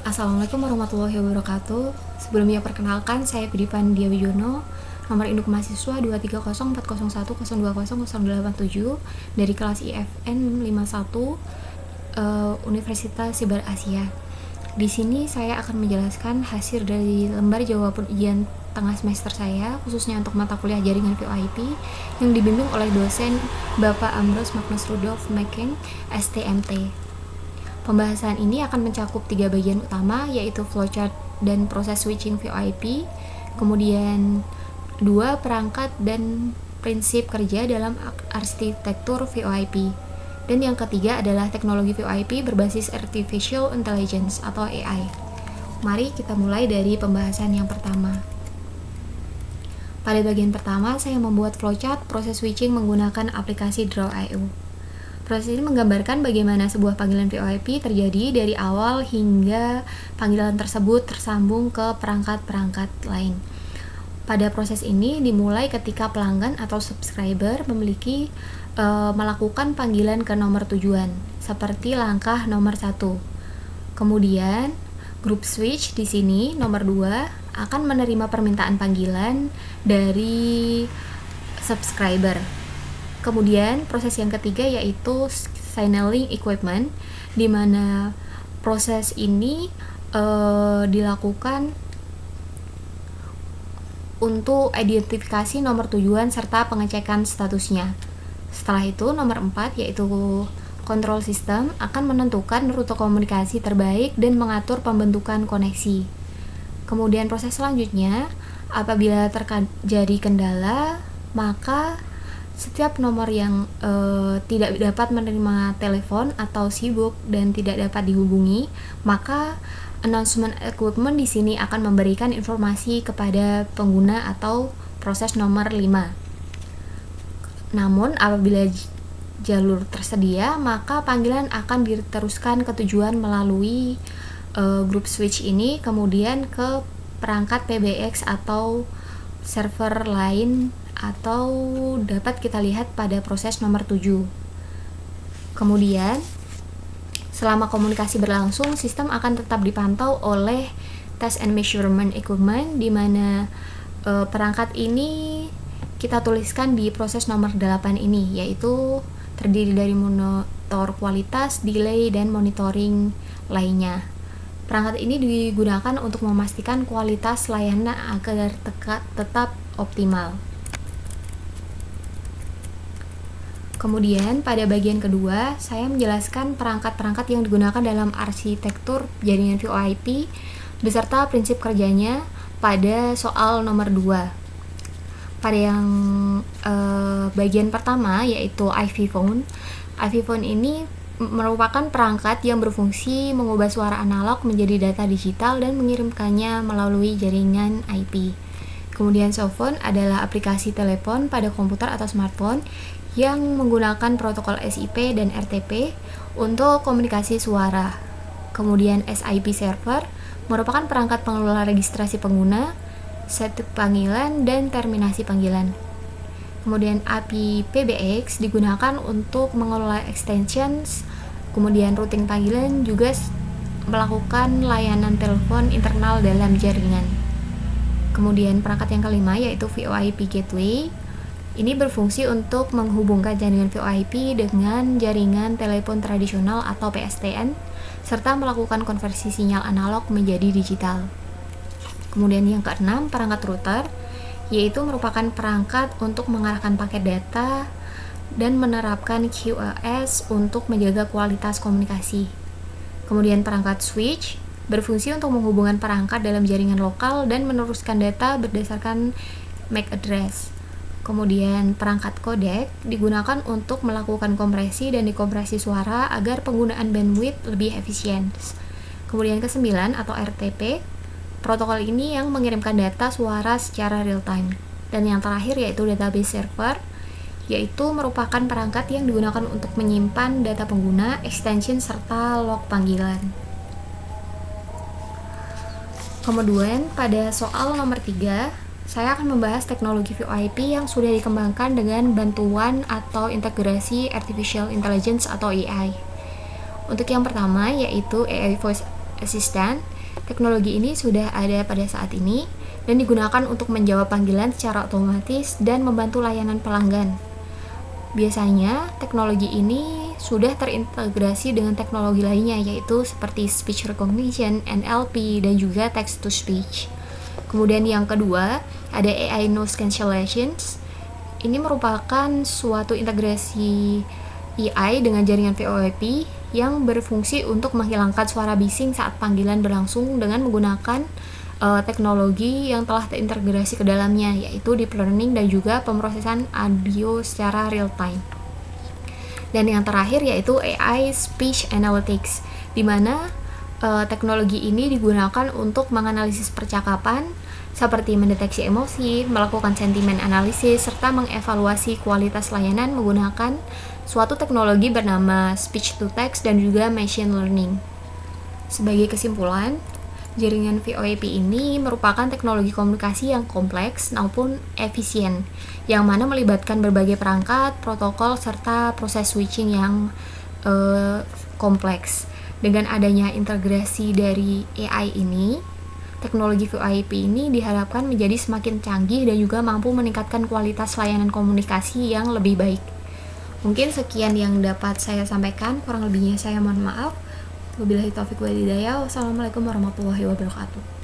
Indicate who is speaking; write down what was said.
Speaker 1: Assalamualaikum warahmatullahi wabarakatuh. Sebelumnya perkenalkan, saya Budipan Diawijono, nomor induk mahasiswa 2304010200887 dari kelas IFN 51 Universitas Sibar Asia. Di sini saya akan menjelaskan hasil dari lembar jawaban ujian tengah semester saya, khususnya untuk mata kuliah jaringan VoIP yang dibimbing oleh dosen Bapak Ambrose Magnus Rudolf Meking, STMT. Pembahasan ini akan mencakup 3 bagian utama, yaitu flowchart dan proses switching VoIP, kemudian 2 perangkat dan prinsip kerja dalam arsitektur VoIP, dan yang ketiga adalah teknologi VoIP berbasis Artificial Intelligence atau AI. Mari kita mulai dari pembahasan yang pertama. Pada bagian pertama, saya membuat flowchart proses switching menggunakan aplikasi Draw.io. Proses ini menggambarkan bagaimana sebuah panggilan VoIP terjadi dari awal hingga panggilan tersebut tersambung ke perangkat-perangkat lain. Pada proses ini dimulai ketika pelanggan atau subscriber melakukan panggilan ke nomor tujuan, seperti langkah nomor 1. Kemudian, group switch di sini nomor 2 akan menerima permintaan panggilan dari subscriber. Kemudian proses yang ketiga yaitu signaling equipment, di mana proses ini dilakukan untuk identifikasi nomor tujuan serta pengecekan statusnya. Setelah itu nomor 4 yaitu control system akan menentukan rute komunikasi terbaik dan mengatur pembentukan koneksi. Kemudian proses selanjutnya, apabila terjadi kendala, maka setiap nomor yang tidak dapat menerima telepon atau sibuk dan tidak dapat dihubungi, maka announcement equipment di sini akan memberikan informasi kepada pengguna atau proses nomor 5. Namun apabila jalur tersedia, maka panggilan akan diteruskan ke tujuan melalui group switch ini, kemudian ke perangkat PBX atau server lain, atau dapat kita lihat pada proses nomor 7. Kemudian, selama komunikasi berlangsung, sistem akan tetap dipantau oleh test and measurement equipment, di mana perangkat ini kita tuliskan di proses nomor 8 ini, yaitu terdiri dari monitor kualitas, delay, dan monitoring lainnya. Perangkat ini digunakan untuk memastikan kualitas layanan agar tetap optimal. Kemudian pada bagian kedua, saya menjelaskan perangkat-perangkat yang digunakan dalam arsitektur jaringan VoIP beserta prinsip kerjanya pada soal nomor 2. Pada yang bagian pertama yaitu IV phone. IV phone ini merupakan perangkat yang berfungsi mengubah suara analog menjadi data digital dan mengirimkannya melalui jaringan IP. Kemudian softphone adalah aplikasi telepon pada komputer atau smartphone yang menggunakan protokol SIP dan RTP untuk komunikasi suara. Kemudian SIP server merupakan perangkat pengelola registrasi pengguna, set panggilan, dan terminasi panggilan. Kemudian API PBX digunakan untuk mengelola extensions, kemudian routing panggilan juga melakukan layanan telepon internal dalam jaringan. Kemudian perangkat yang kelima yaitu VoIP gateway. Ini berfungsi untuk menghubungkan jaringan VoIP dengan jaringan telepon tradisional atau PSTN, serta melakukan konversi sinyal analog menjadi digital. Kemudian yang keenam, perangkat router, yaitu merupakan perangkat untuk mengarahkan paket data dan menerapkan QoS untuk menjaga kualitas komunikasi. Kemudian perangkat switch berfungsi untuk menghubungkan perangkat dalam jaringan lokal dan meneruskan data berdasarkan MAC address. Kemudian perangkat codec digunakan untuk melakukan kompresi dan dekompresi suara agar penggunaan bandwidth lebih efisien. Kemudian ke-9 atau RTP, protokol ini yang mengirimkan data suara secara real time. Dan yang terakhir yaitu database server, yaitu merupakan perangkat yang digunakan untuk menyimpan data pengguna, extension, serta log panggilan. Kemudian pada soal nomor 3, saya akan membahas teknologi VoIP yang sudah dikembangkan dengan bantuan atau integrasi Artificial Intelligence atau AI. Untuk yang pertama yaitu AI Voice Assistant. Teknologi ini sudah ada pada saat ini dan digunakan untuk menjawab panggilan secara otomatis dan membantu layanan pelanggan. Biasanya, teknologi ini sudah terintegrasi dengan teknologi lainnya, yaitu seperti speech recognition, NLP, dan juga text to speech. Kemudian yang kedua, ada AI noise cancellations. Ini merupakan suatu integrasi AI dengan jaringan VoIP yang berfungsi untuk menghilangkan suara bising saat panggilan berlangsung dengan menggunakan teknologi yang telah terintegrasi ke dalamnya, yaitu deep learning dan juga pemrosesan audio secara real time. Dan yang terakhir yaitu AI Speech Analytics, di mana teknologi ini digunakan untuk menganalisis percakapan seperti mendeteksi emosi, melakukan sentimen analisis, serta mengevaluasi kualitas layanan menggunakan suatu teknologi bernama speech to text dan juga machine learning. Sebagai kesimpulan, jaringan VoIP ini merupakan teknologi komunikasi yang kompleks maupun efisien, yang mana melibatkan berbagai perangkat, protokol, serta proses switching yang kompleks. Dengan adanya integrasi dari AI ini, teknologi VoIP ini diharapkan menjadi semakin canggih dan juga mampu meningkatkan kualitas layanan komunikasi yang lebih baik. Mungkin sekian yang dapat saya sampaikan, kurang lebihnya saya mohon maaf. Wabillahi taufiq wal hidayah. Wassalamualaikum warahmatullahi wabarakatuh.